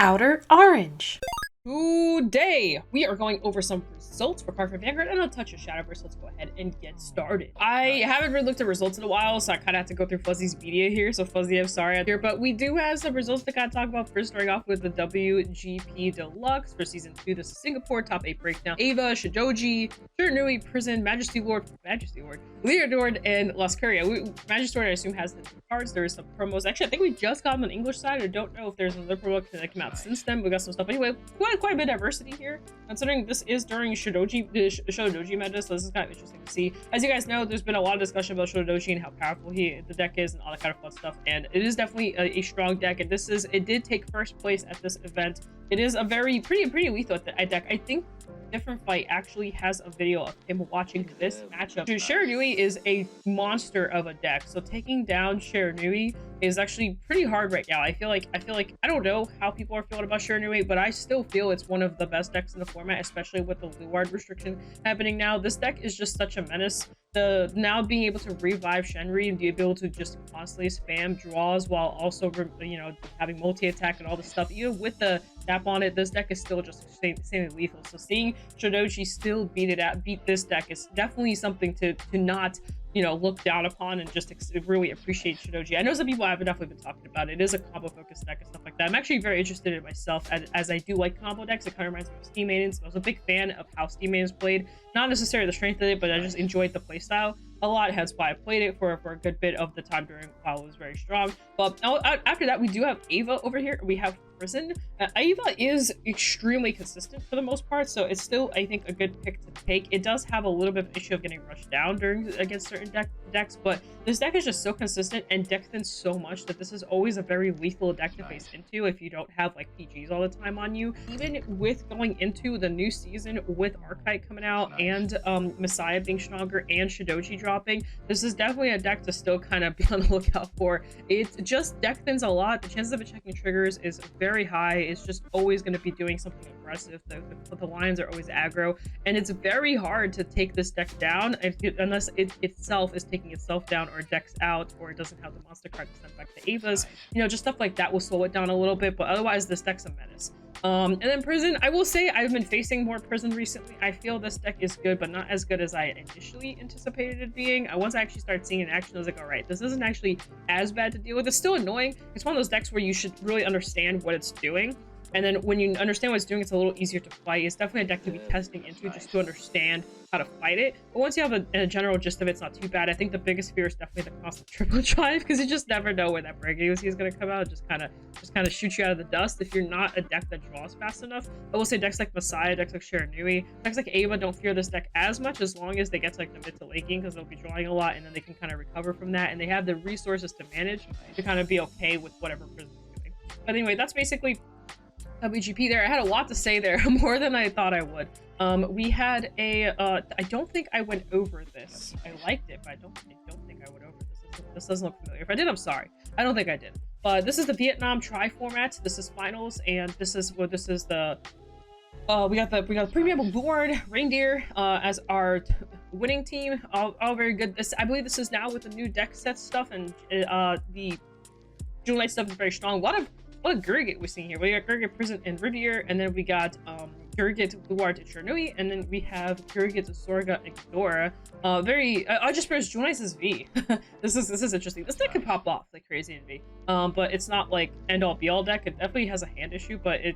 Outer Orange. Today, we are going over some results for Cardfight Vanguard and a touch of Shadowverse. Let's go ahead and get started. I haven't really looked at results in a while, so I kind of have to go through Fuzzy's media here. So Fuzzy, I'm sorry out here, but we do have some results to kind of talk about. First, starting off with the WGP Deluxe for Season 2. This is Singapore, top 8 breakdown. Ava, Shidoji, Shiranui, Prison, Majesty Lord, Leodord, and Lascuria. Majesty Lord, I assume, has the cards. There's some promos. Actually, I think we just got them on the English side. I don't know if there's another promo that came out since then. We got some stuff. Anyway, quite a bit of diversity here, considering this is during Shidoji meta, so this is kind of interesting to see. As you guys know, there's been a lot of discussion about Shidoji and how powerful the deck is and all that kind of fun stuff, and it is definitely a strong deck, and it did take first place at this event. It is a very pretty lethal deck. I think Different Fight actually has a video of him watching this matchup. Shiranui is a monster of a deck, so taking down Shiranui is actually pretty hard right now. I feel like I don't know how people are feeling about Shiranui, but I still feel it's one of the best decks in the format, especially with the Vanguard restriction happening now. This deck is just such a menace. Now being able to revive Shenri and be able to just constantly spam draws while also, you know, having multi-attack and all this stuff, even with the tap on it, this deck is still just insanely lethal. So seeing Shidoji still beat this deck is definitely something to not, you know, look down upon and just really appreciate Shidoji. I know some people have definitely been talking about it. It is a combo focused deck and stuff like that. I'm actually very interested in it myself, as I do like combo decks. It kind of reminds me of Steam Maidens. I was a big fan of how Steam Maidens played. Not necessarily the strength of it, but I just enjoyed the playstyle a lot, hence why I played it for a good bit of the time while it was very strong. But after that, we do have Ava over here. We have Prison. Ava is extremely consistent for the most part, so it's still, I think, a good pick to take. It does have a little bit of issue of getting rushed down against certain decks, but this deck is just so consistent and deck thins so much that this is always a very lethal deck to face into if you don't have like PGs all the time on you. Even with going into the new season with Archetype coming out and Messiah being stronger and Shidoji dropping, this is definitely a deck to still kind of be on the lookout for. It just deck thins a lot. The chances of it checking triggers is very high. It's just always going to be doing something aggressive. The lines are always aggro, and it's very hard to take this deck down unless it itself is taking itself down, or decks out, or it doesn't have the monster card to send back to Ava's. You know, just stuff like that will slow it down a little bit, but otherwise this deck's a menace. And then Prison, I will say I've been facing more Prison recently. I feel this deck is good, but not as good as I initially anticipated it being. Once I actually started seeing it in action, I was like, all right, this isn't actually as bad to deal with. It's still annoying. It's one of those decks where you should really understand what it's doing. And then when you understand what it's doing, it's a little easier to fight. It's definitely a deck to be testing into just to understand how to fight it. But once you have a general gist of it, it's not too bad. I think the biggest fear is definitely the constant triple drive, because you just never know when that breaking is going to come out. Just kind of shoot you out of the dust if you're not a deck that draws fast enough. I will say decks like Messiah, decks like Shiranui, decks like Ava don't fear this deck as much, as long as they get to like the mid to late game, because they'll be drawing a lot and then they can kind of recover from that, and they have the resources to manage to kind of be okay with whatever Prison is doing. But anyway, that's basically WGP there. I had a lot to say there, more than I thought I would. We had a I don't think I went over this. I liked it, but I don't think I went over this. This doesn't look familiar. If I did, I'm sorry. I don't think I did. But this is the Vietnam Tri format. This is finals, and this is the we got the premium Lord Reindeer as our winning team. All very good. I believe this is now with the new deck set stuff, and the Jewel Knight stuff is very strong. A lot of Gurgit we're seeing here. We got Gurgit Prison and Ridier, and then we got Gurgit Luard Shiranui, and then we have Gurgit Zorga Igdora. I just pressed Jewel Knight's V. this is interesting. This deck can pop off like crazy in V. But it's not like end all be all deck. It definitely has a hand issue, but it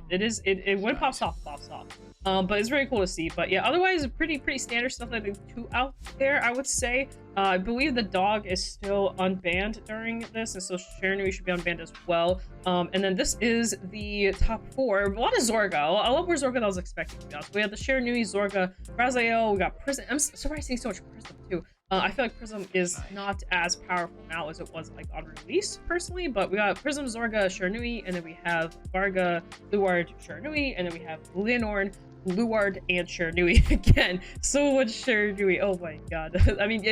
when it pops off, pops off. But it's very cool to see. But yeah, otherwise pretty standard stuff. I think two out there, I would say. I believe the dog is still unbanned during this, and so Shiranui should be unbanned as well. And then this is the top 4. A lot of Zorga. I love where Zorga I was expecting to be honest. We have the Shiranui, Zorga, Raziel, we got Prism. I'm surprised seeing so much Prism too. I feel like Prism is not as powerful now as it was like on release personally, but we got Prism, Zorga, Shiranui, and then we have Varga, Luard, Shiranui, and then we have Leonor, Luard, and Shiranui again. So much Shiranui. Oh my god. I mean,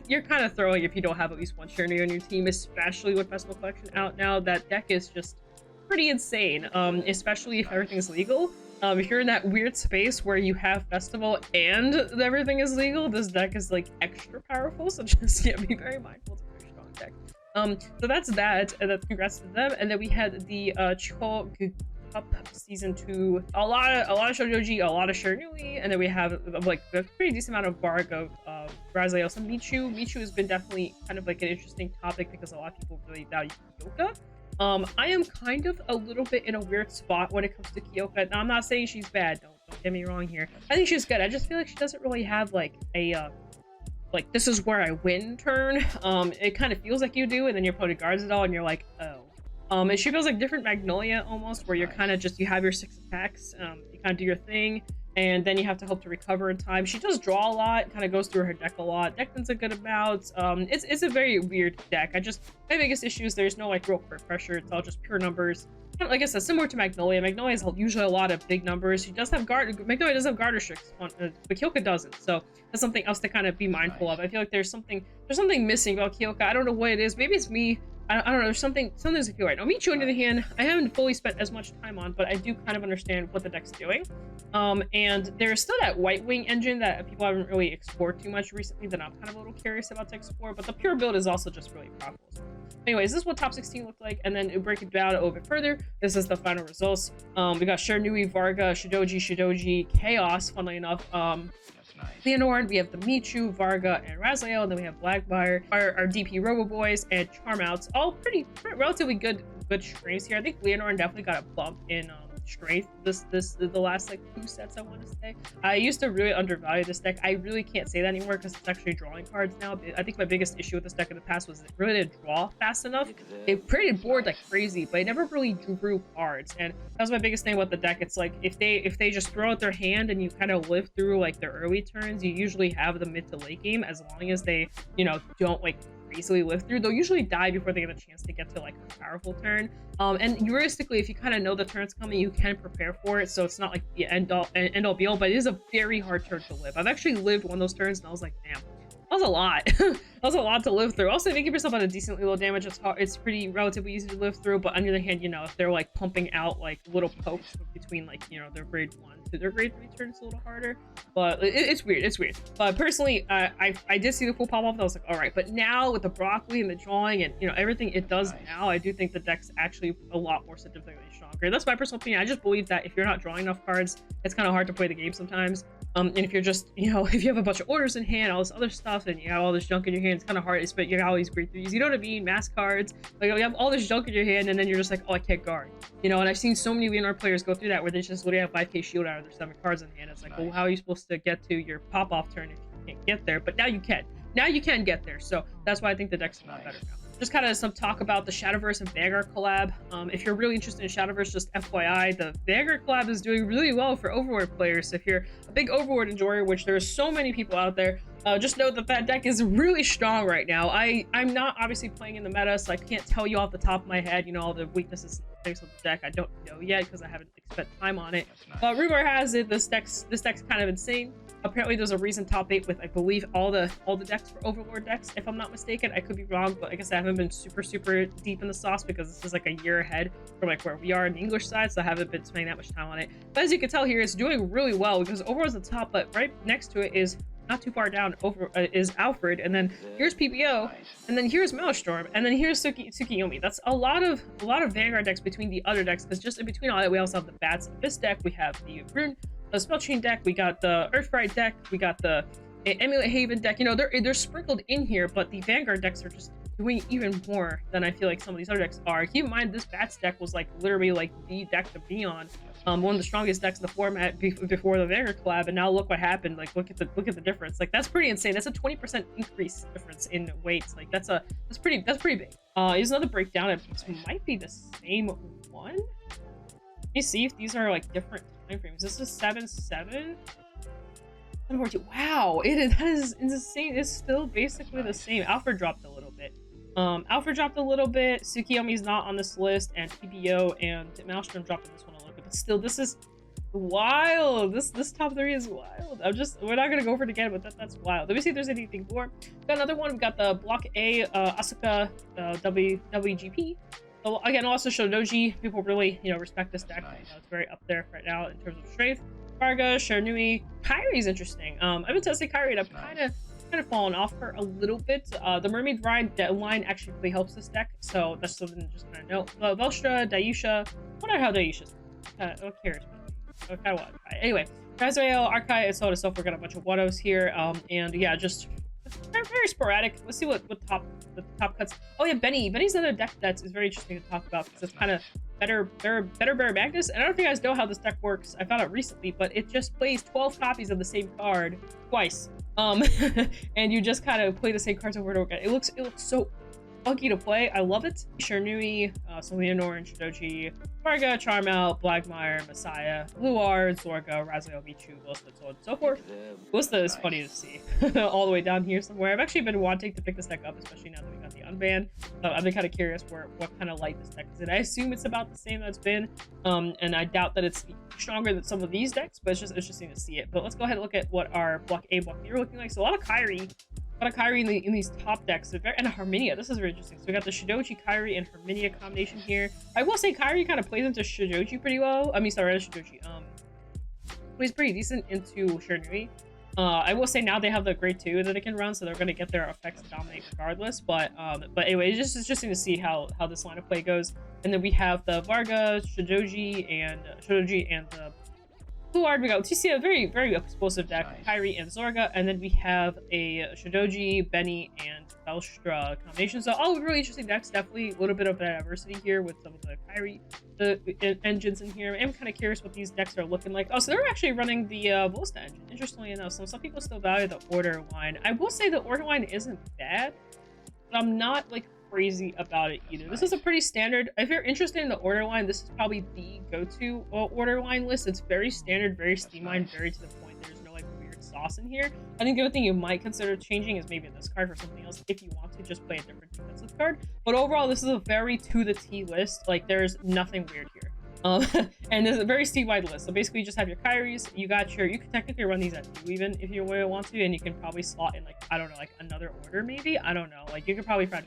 you're kind of throwing if you don't have at least one Shiranui on your team, especially with Festival Collection out now. That deck is just pretty insane, especially if everything's legal. If you're in that weird space where you have Festival and everything is legal, this deck is like extra powerful, so just be very mindful. It's a very strong deck. So that's that, and that's congrats to them. And then we had the Cup Season 2. A lot of Shoujoji, a lot of Shiranui, and then we have like a pretty decent amount of Vargo, Raziel, some Michu. Michu has been definitely kind of like an interesting topic because a lot of people really value Kyoka. I am kind of a little bit in a weird spot when it comes to Kyoka. Now, I'm not saying she's bad. Don't get me wrong here. I think she's good. I just feel like she doesn't really have like a like this is where I win turn. It kind of feels like you do, and then your opponent guards it all, and you're like, oh. And she feels like different Magnolia almost, where you're kind of just, you have your 6 attacks, you kind of do your thing, and then you have to hope to recover in time. She does draw a lot, kind of goes through her deck a lot. Deckman's a good amount. It's a very weird deck. My biggest issue is there's no like real crit pressure. It's all just pure numbers. Like I said, similar to Magnolia. Magnolia has usually a lot of big numbers. She does have Magnolia does have guard restricts, but Kyoka doesn't. So that's something else to kind of be mindful of. I feel like there's something missing about Kyoka. I don't know what it is. Maybe it's me. I don't know. There's something's I feel right now. Michu, on the other hand, I haven't fully spent as much time on, but I do kind of understand what the deck's doing. And there's still that White Wing engine that people haven't really explored too much recently that I'm kind of a little curious about to explore. But the pure build is also just really powerful. So anyways, this is what top 16 looked like, and then to break it down a little bit further, this is the final results. We got Shiranui, Varga, Shidoji, Chaos, funnily enough. Vanguard, we have the Michu, Varga, and Raziel, and then we have Blackfire, our DP Robo Boys, and Charmouts. All pretty relatively good strengths here. I think Leonard definitely got a bump in strength the last like 2 sets, I want to say. I used to really undervalue this deck. I really can't say that anymore because it's actually drawing cards now. I think my biggest issue with this deck in the past was it really didn't draw fast enough. It created board like crazy, but it never really drew cards, and that was my biggest thing about the deck. It's like if they just throw out their hand and you kind of live through like their early turns, you usually have the mid to late game, as long as they, you know, don't like easily live through. They'll usually die before they get a chance to get to like a powerful turn. And realistically, if you kind of know the turn's coming, you can prepare for it, so it's not like the end all be all, but it is a very hard turn to live. I've actually lived one of those turns and I was like, damn, that was a lot. That was a lot to live through. Also, if you keep yourself at a decently low damage, it's pretty relatively easy to live through. But on the other hand, you know, if they're like pumping out like little pokes between like, you know, their grade 1 to their grade 3 turns, a little harder. But it's weird. But personally, I did see the full pop off and I was like, all right. But now with the broccoli and the drawing and, you know, everything it does now, I do think the deck's actually a lot more significantly stronger. That's my personal opinion. I just believe that if you're not drawing enough cards, it's kind of hard to play the game sometimes. And if you're just, you know, if you have a bunch of orders in hand, all this other stuff, and you have all this junk in your hand, it's kind of hard. But you have all these great threes, you know what I mean? Mass cards, like you have all this junk in your hand, and then you're just like, oh, I can't guard. You know, and I've seen so many Leonard players go through that where they just literally have 5k shield out of their 7 cards in hand. It's like, well, how are you supposed to get to your pop-off turn if you can't get there? But now you can. Now you can get there. So that's why I think the deck's a lot better now. Just kind of some talk about the Shadowverse and Vanguard collab. If you're really interested in Shadowverse, just FYI, the Vanguard collab is doing really well for Overlord players. So if you're a big Overlord enjoyer, which there's so many people out there, just know that that deck is really strong right now. I'm not obviously playing in the meta, so I can't tell you off the top of my head, you know, all the weaknesses and things of the deck. I don't know yet because I haven't spent time on it. But rumor has it this deck's kind of insane. Apparently there's a recent top 8 with, I believe, all the decks for Overlord decks, if I'm not mistaken. I could be wrong, but like I said, I haven't been super deep in the sauce because this is like a year ahead from like where we are in the English side, so I haven't been spending that much time on it. But as you can tell here, it's doing really well because Overlord's the top, but right next to it is not too far down is Alfred, and then here's PBO, and then here's Maelstrom, and then here's Tsukiyomi. That's a lot of Vanguard decks between the other decks, because just in between all that, we also have the bats of this deck. We have the Rune, the Spell Chain deck, we got the Earthbright deck, we got the Emulate Haven deck. You know, they're sprinkled in here, but the Vanguard decks are just doing even more than I feel like some of these other decks are. Keep in mind, this bats deck was like literally like the deck to be on. One of the strongest decks in the format before the Vanguard collab, and now look what happened. Like look at the difference. Like that's pretty insane. That's a 20% increase difference in weights. Like that's pretty big. Here's another breakdown. It might be the same one. Let me see if these are like different time frames. This is 7/7. 7/14. Wow, that is insane. It's still basically the same. Alfred dropped a little bit. Tsukiyomi's not on this list, and PBO and Maelstrom dropped on this one a little bit. But still, this is wild. This top 3 is wild. We're not gonna go over it again, but that's wild. Let me see if there's anything more. We got another one. We got the Block A Asuka WGP. So again, also Shodoji. People really, you know, respect this deck. It's very up there right now in terms of strength. Varga, Shiranui, Kairi's interesting. I've been testing Kairi, and I've kind of fallen off her a little bit. The Mermaid Ride line actually really helps this deck, so that's something to just kind of know. Velstra, Dayusha, I wonder how Dayusha's. Who cares? Okay, what? Anyway, Razrael, Archive, and so on and so forth. Got a bunch of one-ohs here. And yeah, just very sporadic. Let's see what the top cuts. Oh yeah, Benny. Benny's another deck that is very interesting to talk about because it's kind of better Bear Magnus. And I don't know if you guys know how this deck works. I found out recently, but it just plays 12 copies of the same card twice. And you just kind of play the same cards over and over again. It looks so funky to play. I love it. Shernui, OuterOrange, Doji, Varga, Charmel, Blackmire, Messiah, Luar, Zorga, Raziel, Michu, Blista, so on and so forth. Blista is funny to see all the way down here somewhere. I've actually been wanting to pick this deck up, especially now that we got the unban. I've been kind of curious what kind of light this deck is in. I assume it's about the same that it's been, and I doubt that it's stronger than some of these decks, but it's just interesting to see it. But let's go ahead and look at what our block A, block B are looking like. So a lot of Kyrie. A lot of Kyrie in these top decks, and a Harminia. This is very interesting. So we got the Shidoji, Kyrie, and Harminia combination here. I will say Kyrie kind of plays into Shidoji pretty well. I mean, sorry, Shidoji. Plays pretty decent into Shernui. I will say now they have the grade 2 that it can run, so they're going to get their effects to dominate regardless. But anyway, it's just interesting to see how this line of play goes. And then we have the Varga, Shidoji, and the Vanguard. We got TC, a very explosive deck, Kyrie and Zorga, and then we have a Shidoji, Benny, and Belstra combination. So all really interesting decks. Definitely a little bit of diversity here with some of the Kyrie engines in here. I'm kind of curious what these decks are looking like. Oh, so they're actually running the Volsta engine. Interestingly enough, so some people still value the order line. I will say the order line isn't bad, but I'm not like crazy about it either. This is a pretty standard. If you're interested in the order line, this is probably the go-to order line list. It's very standard, very streamlined, very to the point. There's no like weird sauce in here. I think the other thing you might consider changing is maybe this card for something else if you want to just play a different defensive card. But overall, this is a very to the T list. Like there's nothing weird here. And there's a very Steve-wide list. So basically you just have your Kyries, you can technically run these at 2 even if you really want to, and you can probably slot in like, I don't know, like another order maybe? I don't know. Like you could probably find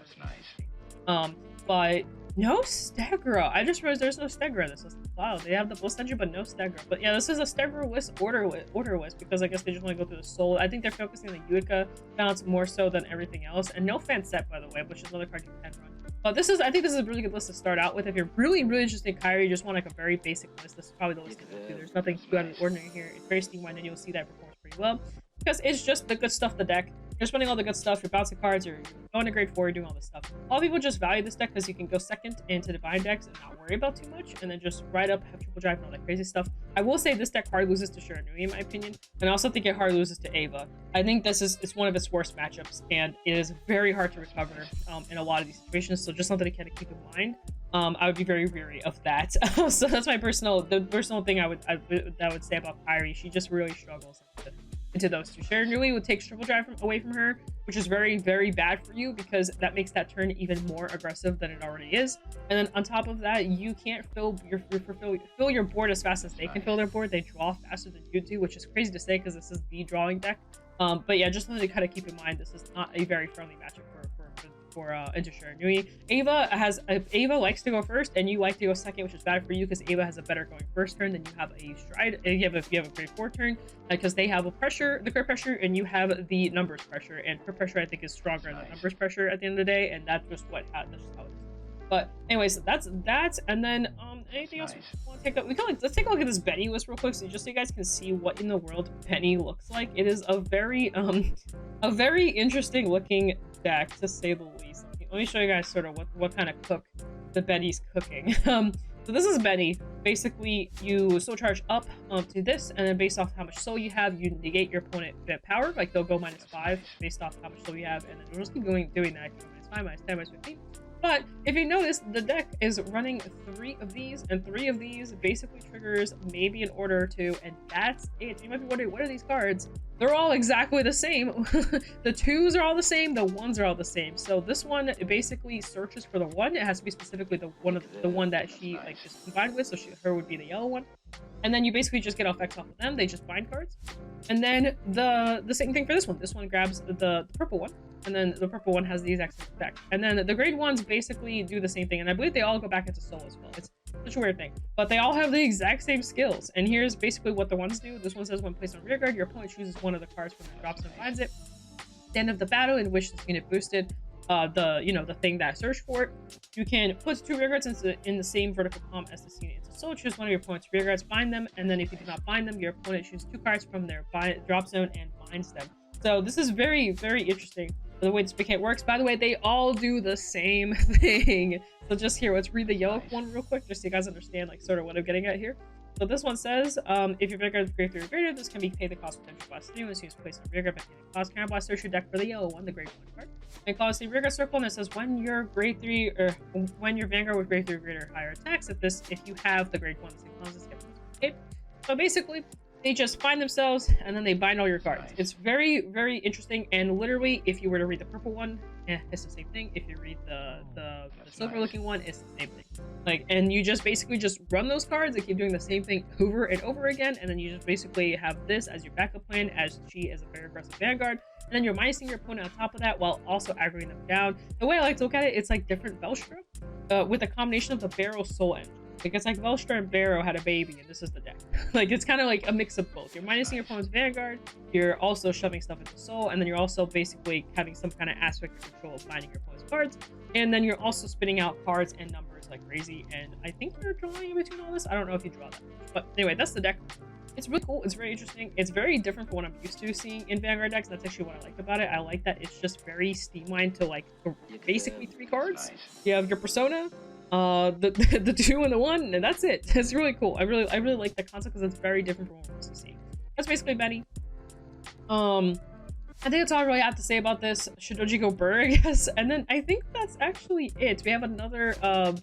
but no Stegra. I just realized there's no Stegra in this list. Wow, they have the Blast engine but no Stegra. But yeah, this is a Stegra list order list because I guess they just want to go through the soul. I think they're focusing on the Utica balance more so than everything else. And no Fansep, by the way, which is another card you can run. But I think this is a really good list to start out with. If you're really interested in Kyrie, you just want like a very basic list, this is probably the list to go to. There's nothing too out of the ordinary here. It's very Steam-wide and you'll see that performs pretty well. Because it's just the good stuff, the deck. You're spending all the good stuff, you're bouncing cards, you're going to grade 4, you're doing all this stuff. A lot of people just value this deck because you can go second into Divine decks and not worry about too much, and then just ride up, have triple drive, and all that crazy stuff. I will say this deck hard loses to Shiranui in my opinion, and I also think it hard loses to Ava. I think it's one of its worst matchups, and it is very hard to recover in a lot of these situations, so just something to kind of keep in mind. I would be very weary of that. So that's my personal thing I would say about Kyrie. She just really struggles into those two. Shiranui would take triple drive away from her, which is very, very bad for you because that makes that turn even more aggressive than it already is. And then on top of that, you can't fill your board as fast as they can fill their board. They draw faster than you do, which is crazy to say because this is the drawing deck. But yeah, just something to kind of keep in mind. This is not a very friendly matchup into Shiranui. Ava likes to go first, and you like to go second, which is bad for you because Ava has a better going first turn than you have a stride. You have a grade 4 turn because they have the crit pressure, and you have the numbers pressure. And crit pressure, I think, is stronger than numbers pressure at the end of the day, and that's just how it is. But anyways, that's and then anything else we want to take up? Let's take a look at this Benny list real quick, so just so you guys can see what in the world Benny looks like. It is a very interesting looking deck, to say the least. Let me show you guys sort of what kind of cook the Benny's cooking. So this is Benny. Basically, you soul charge up to this, and then based off how much soul you have, you negate your opponent power. Like they'll go -5 based off how much soul you have, and then you'll just keep doing that. -5, -10, -15. But if you notice, the deck is running 3 of these, and 3 of these basically triggers maybe an order or 2, and that's it. You might be wondering, what are these cards? They're all exactly the same. The 2s are all the same, the 1s are all the same. So this one, it basically searches for the 1. It has to be specifically the one that she like just combined with, so her would be the yellow one. And then you basically just get effects off of them. They just bind cards. And then the same thing for this one. This one grabs the purple one, and then the purple one has the exact same effect. And then the grade 1s basically do the same thing, and I believe they all go back into soul as well. It's such a weird thing, but they all have the exact same skills. And here's basically what the ones do. This one says when placed on rearguard, your opponent chooses one of the cards from the drops and finds it. At the end of the battle in which this unit boosted, the thing that search for it. You can put 2 rearguards in the same vertical column as the scene into soul. Choose one of your opponent's rearguards, bind them, and then if you do not bind them, your opponent chooses 2 cards from their drop zone and binds them. So this is very, very interesting the way this mechanic works. By the way, they all do the same thing. So just here, let's read the yellow one real quick, just so you guys understand like sort of what I'm getting at here. So this one says, if your Vanguard is grade 3 or greater, this can be paid the cost of potential blast 3 when you place a Vanguard by paying the cost. Counter blast search your deck for the yellow one, the grade 1 card. And call the Vanguard circle, and it says when your grade 3 or when your Vanguard with grade 3 or greater higher attacks, if you have the grade 1, the same causes get okay. So basically, they just bind themselves and then they bind all your cards. It's very, very interesting. And literally, if you were to read the purple one, it's the same thing. If you read the silver looking one, it's the same thing. Like, and you just basically just run those cards and keep doing the same thing over and over again. And then you just basically have this as your backup plan, as she is a very aggressive Vanguard. And then you're minusing your opponent on top of that while also aggroing them down. The way I like to look at it, it's like different Velstra with a combination of the Barrow Soul Engine. Like, it's like Velstra and Barrow had a baby, and this is the deck. Like, it's kind of like a mix of both. You're minusing your opponent's Vanguard, you're also shoving stuff into Soul, and then you're also basically having some kind of aspect of control of binding your opponent's cards. And then you're also spitting out cards and numbers like crazy. And I think you're drawing in between all this. I don't know if you draw that much. But anyway, that's the deck. It's really cool. It's very interesting. It's very different from what I'm used to seeing in Vanguard decks. That's actually what I like about it. I like that it's just very streamlined to like basically 3 cards. You have your Persona, the 2 and the 1, and that's it. It's really cool. I really like that concept because it's very different from what we're used to seeing. That's basically Betty. I think that's all I really have to say about this. Should Doji go Burr, I guess? And then I think that's actually it. We have another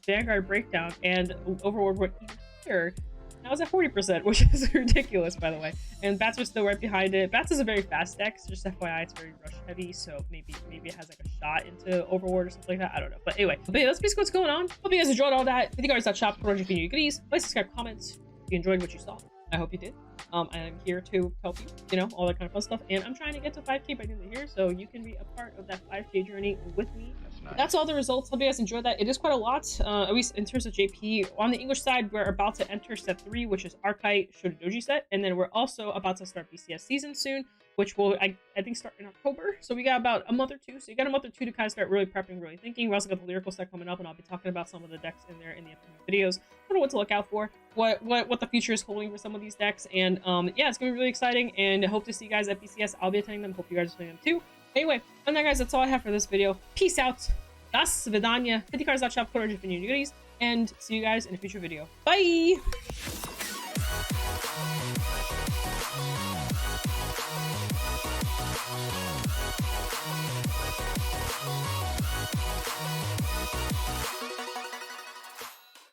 Vanguard breakdown, and Overlord went even higher. Now it's at 40%, which is ridiculous, by the way. And Bats are still right behind it. Bats is a very fast deck, so just FYI, it's very rush heavy, so maybe it has like a shot into Overlord or something like that. I don't know. But anyway, that's basically what's going on. Hope you guys enjoyed all that. FuzzyParadox.shop, if you need goodies. Like, subscribe, comment if you enjoyed what you saw. I hope you did. I'm here to help you, all that kind of fun stuff. And I'm trying to get to 5K by the end of the year, so you can be a part of that 5K journey with me. That's all the results. Hope you guys enjoyed that. It is quite a lot, at least in terms of JP. On the English side, we're about to enter set 3, which is Archite Shodoji set. And then we're also about to start BCS season soon, which will, I think, start in October. So we got about a month or two. So you got a month or two to kind of start really prepping, really thinking. We also got the lyrical set coming up, and I'll be talking about some of the decks in there in the upcoming videos. I don't know what to look out for, what the future is holding for some of these decks. And yeah, it's gonna be really exciting, and I hope to see you guys at BCS. I'll be attending them. Hope you guys are attending them too. Anyway, and that, guys, that's all I have for this video. Peace out. Das Vidanya. 50cards.shop, code if you need goodies, and see you guys in a future video. Bye.